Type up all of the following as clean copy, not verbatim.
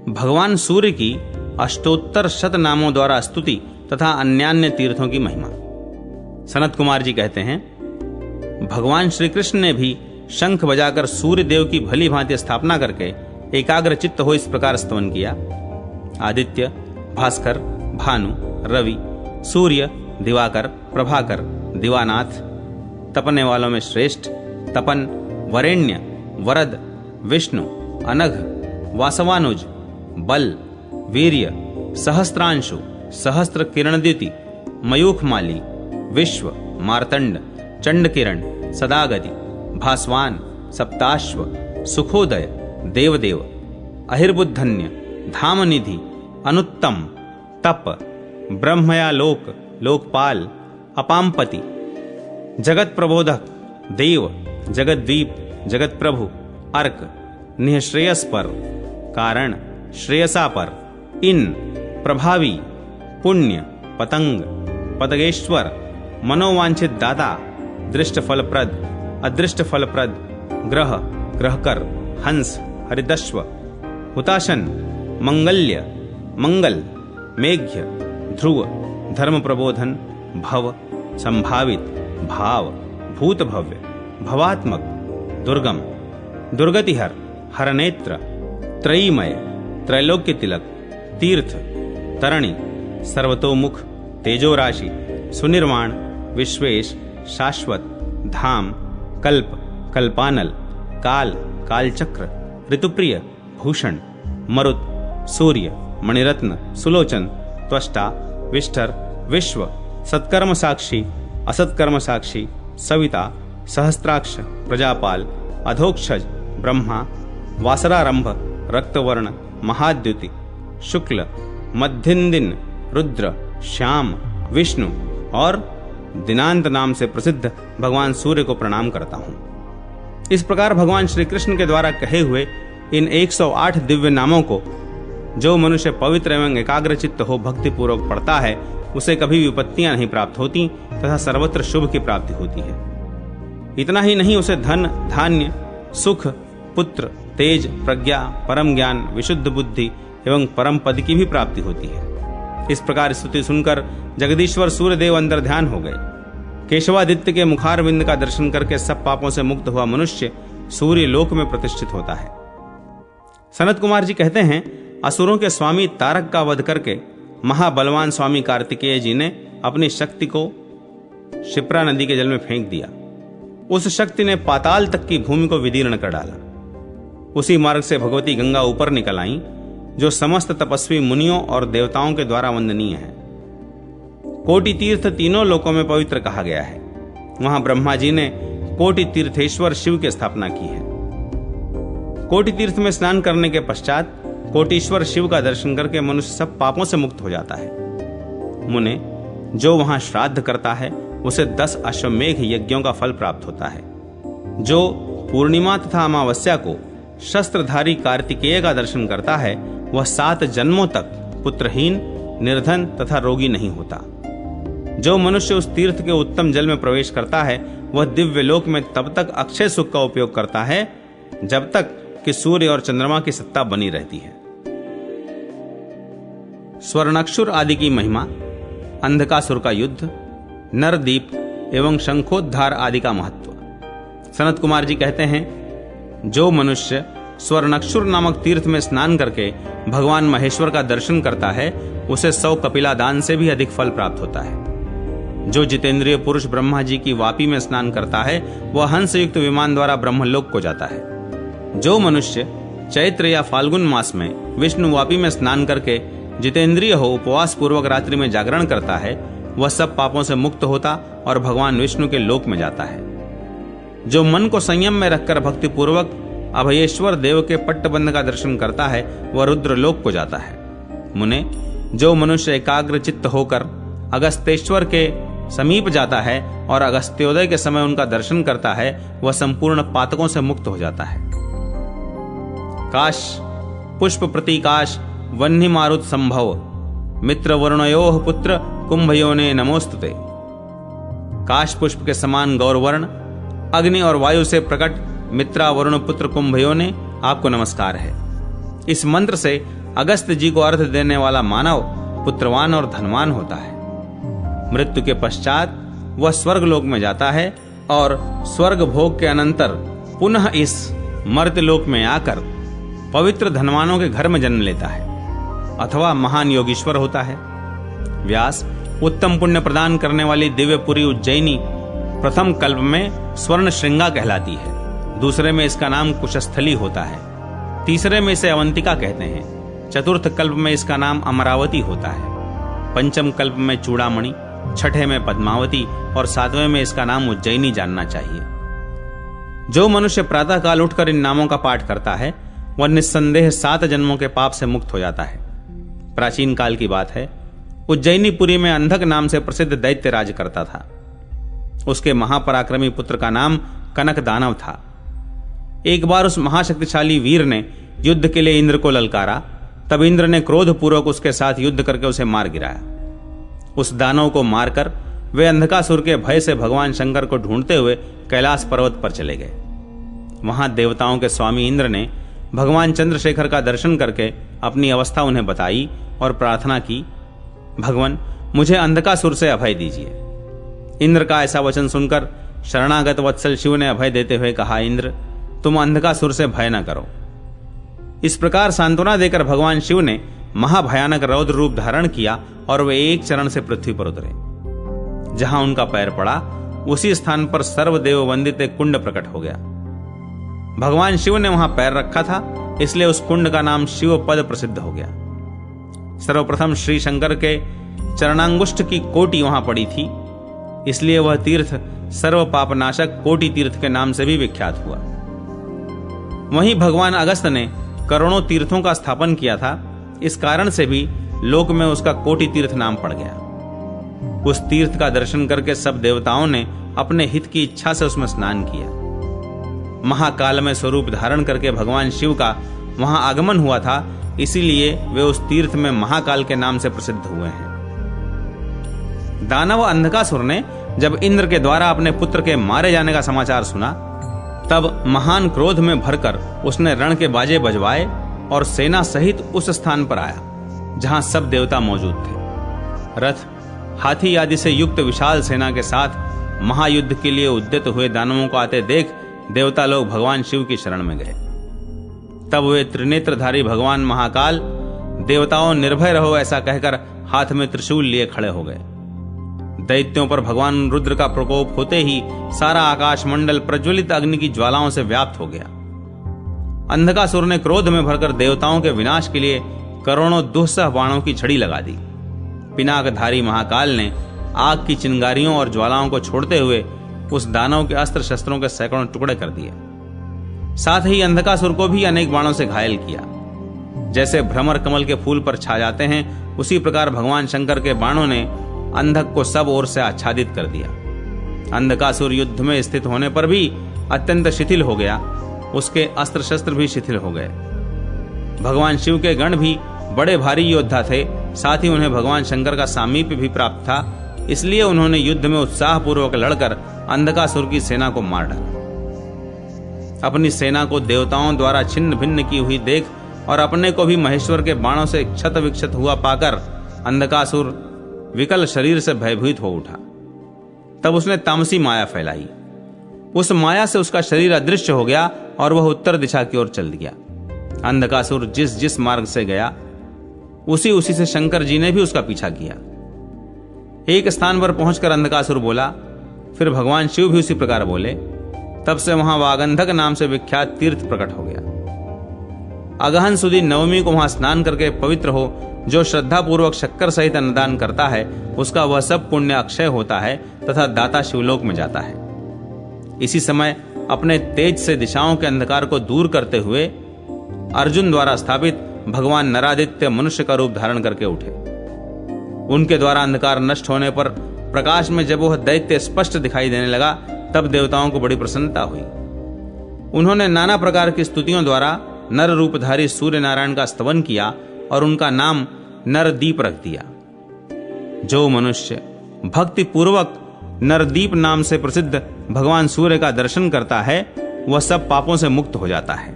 भगवान सूर्य की अष्टोत्तर शत नामों द्वारा स्तुति तथा अन्यान्य तीर्थों की महिमा। सनत कुमार जी कहते हैं, भगवान श्री कृष्ण ने भी शंख बजाकर सूर्य देव की भली भांति स्थापना करके एकाग्र चित्त हो इस प्रकार स्तवन किया। आदित्य, भास्कर, भानु, रवि, सूर्य, दिवाकर, प्रभाकर, दिवानाथ, तपने वालों में श्रेष्ठ, तपन, वरेण्य, वरद, विष्णु, अनघ, वासवानुज, बल, वीर्य, सहस्त्रांशु, सहस्त्र किरणद्युति, मयूखमाली, विश्व, मार्तंड, चंडकिरण, सदागति, भास्वान, सप्ताश्व, सुखोदय, देवदेव, अहिर्बुद्धन्य, धामनिधि, अनुत्तम, तप, ब्रह्मयालोक, लोकपाल, अपामपति, जगत प्रबोधक, देव, जगद्दीप, जगत प्रभु, अर्क, निःश्रेयस पर, कारण, श्रेयसा पर, इन, प्रभावी, पुण्य, पतंग, पतगेश्वर, मनोवांछित दाता, दृष्ट फलप्रद, अदृष्ट फलप्रद, ग्रह, ग्रहकर, हंस, हरिदश्व, हुताशन, मंगल्य, मंगल, मेघ्य, ध्रुव, धर्म प्रबोधन, भव, संभावित, भाव, भूत भव्य, भवात्मक, दुर्गम, दुर्गतिहर, हरनेत्र, त्रयीमय, त्रैलोक्य तिलक, तीर्थ, तरणी, सर्वतोमुख, तेजोराशि, सुनिर्वाण, विश्वेश, शाश्वत, धाम, कल्प, कल्पानल, काल, कालचक्र, ऋतुप्रिय, भूषण, मरुत, सूर्य, मणिरत्न, सुलोचन, त्वष्टा, विष्ठर, विश्व, सत्कर्म साक्षी, असत्कर्म साक्षी, सविता, सहस्त्राक्ष, प्रजापाल, अधोक्षज, ब्रह्मा, वासरारंभ, रक्तवर्ण, महाद्युति, शुक्ल, मध्यंदिन, रुद्र, श्याम, विष्णु और दिनांत नाम से प्रसिद्ध भगवान सूर्य को प्रणाम करता हूं। इस प्रकार भगवान श्री कृष्ण के द्वारा कहे हुए इन 108 दिव्य नामों को जो मनुष्य पवित्र एवं एकाग्रचित्त हो भक्ति पूर्वक पढ़ता है, उसे कभी विपत्तियां नहीं प्राप्त होती तथा सर्वत्र शुभ की प्राप्ति होती है। इतना ही नहीं, उसे धन, धान्य, सुख, पुत्र, तेज, प्रज्ञा, परम ज्ञान, विशुद्ध बुद्धि एवं परम पद की भी प्राप्ति होती है। इस प्रकार स्तुति सुनकर जगदीश्वर सूर्यदेव अंदर ध्यान हो गए। केशवादित्य के मुखारविंद का दर्शन करके सब पापों से मुक्त हुआ मनुष्य सूर्य लोक में प्रतिष्ठित होता है। सनत कुमार जी कहते हैं, असुरों के स्वामी तारक का वध करके महाबलवान स्वामी कार्तिकेय जी ने अपनी शक्ति को शिप्रा नदी के जल में फेंक दिया। उस शक्ति ने पाताल तक की भूमि को विदीर्ण कर डाला। उसी मार्ग से भगवती गंगा ऊपर निकल आई, जो समस्त तपस्वी मुनियों और देवताओं के द्वारा वंदनीय है। कोटि तीर्थ तीनों लोकों में पवित्र कहा गया है। वहां ब्रह्मा जी ने कोटि तीर्थेश्वर शिव की स्थापना की है। कोटि तीर्थ में स्नान करने के पश्चात कोटीश्वर शिव का दर्शन करके मनुष्य सब पापों से मुक्त हो जाता है। मुने, जो वहां श्राद्ध करता है उसे 10 अश्वमेघ यज्ञों का फल प्राप्त होता है। जो पूर्णिमा तथा अमावस्या को शस्त्रधारी कार्तिकेय का दर्शन करता है, वह 7 जन्मों तक पुत्रहीन, निर्धन तथा रोगी नहीं होता। जो मनुष्य उस तीर्थ के उत्तम जल में प्रवेश करता है, वह दिव्य लोक में तब तक अक्षय सुख का उपयोग करता है जब तक कि सूर्य और चंद्रमा की सत्ता बनी रहती है। स्वर्णक्षुर आदि की महिमा, अंधकासुर का युद्ध, नरदीप एवं शंखोद्धार आदि का महत्व। सनत कुमार जी कहते हैं, जो मनुष्य स्वर्णक्षुर नामक तीर्थ में स्नान करके भगवान महेश्वर का दर्शन करता है, उसे 100 कपिला दान से भी अधिक फल प्राप्त होता है। जो जितेंद्रिय पुरुष ब्रह्मा जी की वापी में स्नान करता है, वह हंस युक्त विमान द्वारा ब्रह्मलोक को जाता है। जो मनुष्य चैत्र या फाल्गुन मास में विष्णु वापी में स्नान करके जितेंद्रिय हो उपवास पूर्वक रात्रि में जागरण करता है, वह सब पापों से मुक्त होता और भगवान विष्णु के लोक में जाता है। जो मन को संयम में रखकर भक्ति पूर्वक अभयेश्वर देव के पट्टबंध का दर्शन करता है, वह रुद्र लोक को जाता है। मुने, जो मनुष्य एकाग्र चित्त होकर अगस्तेश्वर के समीप जाता है और अगस्त्योदय के समय उनका दर्शन करता है, वह संपूर्ण पातकों से मुक्त हो जाता है। काश पुष्प प्रतीकाश वह्नि मारुत संभव मित्र वरुणयोः पुत्र कुंभयोने नमोस्तुते। काश पुष्प के समान गौरवर्ण अग्नि और वायु से प्रकट मित्रा वरुण पुत्र कुंभयोने, आपको नमस्कार है। इस मंत्र से अगस्त्य जी को अर्थ देने वाला मानव पुत्रवान और धनवान होता है। मृत्यु के पश्चात वह स्वर्गलोक में जाता है और स्वर्ग भोग के अनंतर पुनः इस मर्त्यलोक में आकर पवित्र धनवानों के घर में जन्म लेता है अथवा महान योगीश्वर होता है। व्यास उत्तम पुण्य प्रदान करने वाली दिव्यपुरी उज्जैनी प्रथम कल्प में स्वर्ण श्रृंगा कहलाती है, दूसरे में इसका नाम कुशस्थली होता है, तीसरे में इसे अवंतिका कहते हैं, चतुर्थ कल्प में इसका नाम अमरावती होता है, पंचम कल्प में चूड़ामणि, छठे में पद्मावती और सातवें में इसका नाम उज्जैनी जानना चाहिए। जो मनुष्य प्रातः काल उठकर इन नामों का पाठ करता है वह निस्संदेह 7 जन्मों के पाप से मुक्त हो जाता है। प्राचीन काल की बात है, उज्जैनीपुरी में अंधक नाम से प्रसिद्ध दैत्य राज करता था। उसके महापराक्रमी पुत्र का नाम कनक दानव था। एक बार उस महाशक्तिशाली वीर ने युद्ध के लिए इंद्र को ललकारा, तब इंद्र ने क्रोधपूर्वक उसके साथ युद्ध करके उसे मार गिराया। उस दानव को मारकर वे अंधकासुर के भय से भगवान शंकर को ढूंढते हुए कैलाश पर्वत पर चले गए। वहां देवताओं के स्वामी इंद्र ने भगवान चंद्रशेखर का दर्शन करके अपनी अवस्था उन्हें बताई और प्रार्थना की, भगवान मुझे अंधकासुर से अभय दीजिए। इंद्र का ऐसा वचन सुनकर शरणागत वत्सल शिव ने अभय देते हुए कहा, इंद्र तुम अंधकासुर से भय न करो। इस प्रकार सांत्वना देकर भगवान शिव ने महाभयानक रौद्र रूप धारण किया और वे एक चरण से पृथ्वी पर उतरे। जहां उनका पैर पड़ा उसी स्थान पर सर्वदेव वंदित एक कुंड प्रकट हो गया। भगवान शिव ने वहां पैर रखा था, इसलिए उस कुंड का नाम शिव पद प्रसिद्ध हो गया। सर्वप्रथम श्री शंकर के चरणांगुष्ठ की कोटि वहां पड़ी थी, इसलिए वह तीर्थ सर्व पापनाशक कोटि तीर्थ के नाम से भी विख्यात हुआ। वहीं भगवान अगस्त्य ने करोड़ों तीर्थों का स्थापन किया था, इस कारण से भी लोक में उसका कोटि तीर्थ नाम पड़ गया। उस तीर्थ का दर्शन करके सब देवताओं ने अपने हित की इच्छा से उसमें स्नान किया। महाकाल में स्वरूप धारण करके भगवान शिव का वहां आगमन हुआ था, इसीलिए वे उस तीर्थ में महाकाल के नाम से प्रसिद्ध हुए हैं। दानव अंधकासुर ने जब इंद्र के द्वारा अपने पुत्र के मारे जाने का समाचार सुना, तब महान क्रोध में भरकर उसने रण के बाजे बजवाए और सेना सहित उस स्थान पर आया जहां सब देवता मौजूद थे। रथ, हाथी आदि से युक्त विशाल सेना के साथ महायुद्ध के लिए उद्यत हुए दानवों को आते देख देवता लोग भगवान शिव की शरण में गए। तब वे त्रिनेत्रधारी भगवान महाकाल देवताओं निर्भय रहो ऐसा कहकर हाथ में त्रिशूल लिए खड़े हो गए। दैत्यों पर भगवान रुद्र का प्रकोप होते ही सारा आकाश मंडल प्रज्वलित अग्नि की ज्वालाओं से व्याप्त हो गया। अंधकासुर ने क्रोध में भरकर देवताओं के विनाश के लिए करोड़ों दुस्सह बाणों की झड़ी लगा दी। पिनाकधारी महाकाल ने आग की चिंगारियों और ज्वालाओं को छोड़ते हुए उस दानव के अस्त्र शस्त्रों के सैकड़ों टुकड़े कर दिए। साथ ही अंधकासुर को भी अनेक बाणों से घायल किया। जैसे भ्रमर कमल के फूल पर छा जाते हैं, उसी प्रकार भगवान शंकर के बाणों ने अंधक को सब ओर से आच्छादित कर दिया। अंधकासुर युद्ध में स्थित होने पर भी अत्यंत शिथिल हो गया, उसके अस्त्र शस्त्र भी शिथिल हो गए। भगवान शिव के गण भी बड़े भारी योद्धा थे, साथ ही उन्हें भगवान शंकर का सामीप्य भी प्राप्त था, इसलिए उन्होंने युद्ध में उत्साह पूर्वक लड़कर अंधकासुर की सेना को मार डाला। अपनी सेना को देवताओं द्वारा छिन्न भिन्न की हुई देख और अपने को भी महेश्वर के बाणों से क्षत विक्षत हुआ पाकर अंधकासुर विकल शरीर से भयभीत हो उठा। तब उसने तामसी माया फैलाई। उस माया से उसका शरीर अदृश्य हो गया और वह उत्तर दिशा की ओर चल दिया। अंधकासुर जिस जिस मार्ग से गया उसी से शंकर जी ने भी उसका पीछा किया। एक स्थान पर पहुंचकर अंधकासुर बोला, फिर भगवान शिव भी उसी प्रकार बोले। तब से वहां वागंधक नाम से विख्यात तीर्थ प्रकट हो गया। अगहन सुदी नवमी को वहां स्नान करके पवित्र हो जो श्रद्धा पूर्वक शक्कर सहित अन्नदान करता है, उसका वह सब पुण्य अक्षय होता है तथा दाता शिवलोक में जाता है। इसी समय अपने तेज से दिशाओं के अंधकार को दूर करते हुए अर्जुन द्वारा स्थापित भगवान नरादित्य मनुष्य का रूप धारण करके उठे। उनके द्वारा अंधकार नष्ट होने पर प्रकाश में जब वह दैत्य स्पष्ट दिखाई देने लगा, तब देवताओं को बड़ी प्रसन्नता हुई। उन्होंने नाना प्रकार की स्तुतियों द्वारा नर रूपधारी सूर्य नारायण का स्तवन किया और उनका नाम नरदीप रख दिया। जो मनुष्य भक्ति पूर्वक नरदीप नाम से प्रसिद्ध भगवान सूर्य का दर्शन करता है, वह सब पापों से मुक्त हो जाता है।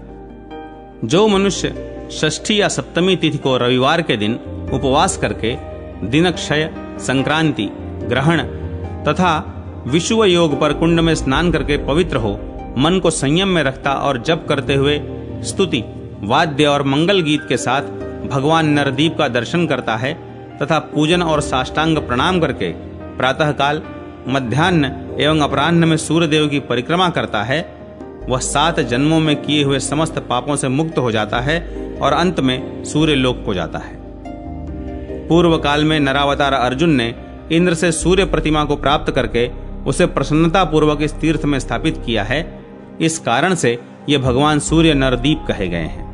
जो मनुष्य षष्ठी या सप्तमी तिथि को रविवार के दिन उपवास करके दिनक्षय, संक्रांति, ग्रहण तथा विषुव योग पर कुंड में स्नान करके पवित्र हो मन को संयम में रखता और जप करते हुए स्तुति, वाद्य और मंगल गीत के साथ भगवान नरदीप का दर्शन करता है तथा पूजन और साष्टांग प्रणाम करके प्रातःकाल, मध्याह्न एवं अपराह्न में सूर्यदेव की परिक्रमा करता है, वह 7 जन्मों में किए हुए समस्त पापों से मुक्त हो जाता है और अंत में सूर्य लोक को जाता है। पूर्व काल में नरावतार अर्जुन ने इंद्र से सूर्य प्रतिमा को प्राप्त करके उसे प्रसन्नता पूर्वक इस तीर्थ में स्थापित किया है। इस कारण से ये भगवान सूर्य नरदीप कहे गए हैं।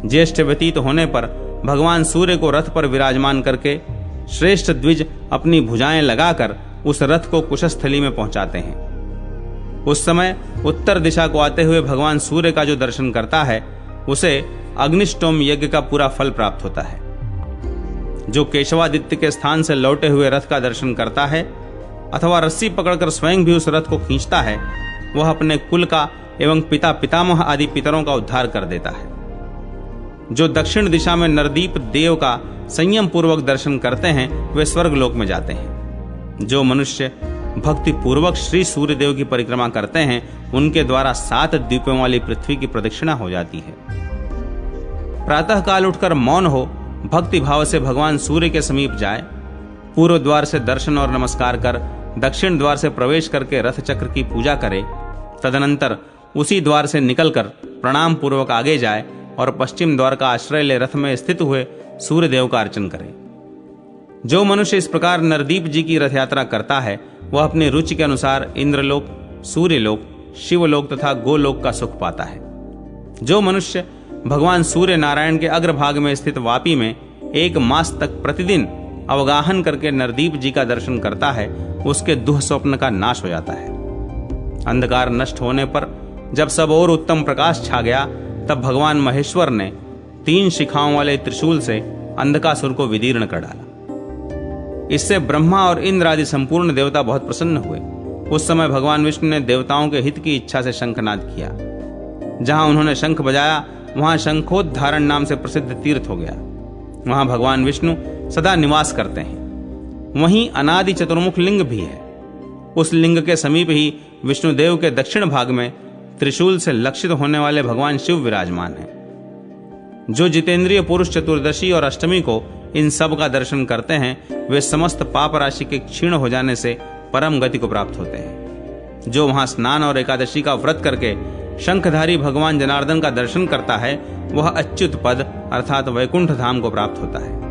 ज्येष्ठ व्यतीत होने पर भगवान सूर्य को रथ पर विराजमान करके श्रेष्ठ द्विज अपनी भुजाएं लगाकर उस रथ को कुशस्थली में पहुंचाते हैं। उस समय उत्तर दिशा को आते हुए भगवान सूर्य का जो दर्शन करता है उसे अग्निष्टोम यज्ञ का पूरा फल प्राप्त होता है। जो केशवादित्य के स्थान से लौटे हुए रथ का दर्शन करता है अथवा रस्सी पकड़कर स्वयं भी उस रथ को खींचता है, वह अपने कुल का एवं पिता पितामह आदि पितरों का उद्धार कर देता है। जो दक्षिण दिशा में नरदीप देव का संयम पूर्वक दर्शन करते हैं वे स्वर्ग लोक में जाते हैं। जो मनुष्य भक्ति पूर्वक श्री सूर्य देव की परिक्रमा करते हैं उनके द्वारा 7 द्वीपों वाली पृथ्वी की प्रदक्षिणा हो जाती है। प्रातः काल उठकर मौन हो भक्ति भाव से भगवान सूर्य के समीप जाए, पूर्व द्वार से दर्शन और नमस्कार कर दक्षिण द्वार से प्रवेश करके रथ चक्र की पूजा करे, तदनंतर उसी द्वार से निकलकर प्रणाम पूर्वक आगे जाए और पश्चिम द्वार का आश्रय ले रथ में स्थित हुए सूर्य देव का अर्चन करे। जो मनुष्य इस प्रकार नरदीप जी की रथ यात्रा करता है वह अपनी रुचि के अनुसार इंद्रलोक, सूर्यलोक, शिवलोक तथा गोलोक का सुख पाता है। जो मनुष्य भगवान सूर्य नारायण के अग्रभाग में स्थित वापी में 1 मास तक प्रतिदिन अवगाहन करके नरदीप जी का दर्शन करता है उसके दुह स्वप्न का नाश हो जाता है। अंधकार नष्ट होने पर जब सब और उत्तम प्रकाश छा गया तब भगवान महेश्वर ने 3 शिखाओं वाले त्रिशूल से अंधकासुर को विदीर्ण कर डाला। इससे ब्रह्मा और इंद्र आदि संपूर्ण देवता बहुत प्रसन्न हुए। उस समय भगवान विष्णु ने देवताओं के हित की इच्छा से शंखनाद किया। जहां उन्होंने शंख बजाया वहां शंखोद्धारण नाम से प्रसिद्ध तीर्थ हो गया। वहां भगवान विष्णु सदा निवास करते हैं। वहीं अनादि चतुर्मुख लिंग भी है। उस लिंग के समीप ही विष्णुदेव के दक्षिण भाग में त्रिशूल से लक्षित होने वाले भगवान शिव विराजमान हैं। जो जितेंद्रिय पुरुष चतुर्दशी और अष्टमी को इन सब का दर्शन करते हैं वे समस्त पाप राशि के क्षीण हो जाने से परम गति को प्राप्त होते हैं। जो वहां स्नान और एकादशी का व्रत करके शंखधारी भगवान जनार्दन का दर्शन करता है वह अच्युत पद अर्थात वैकुंठ धाम को प्राप्त होता है।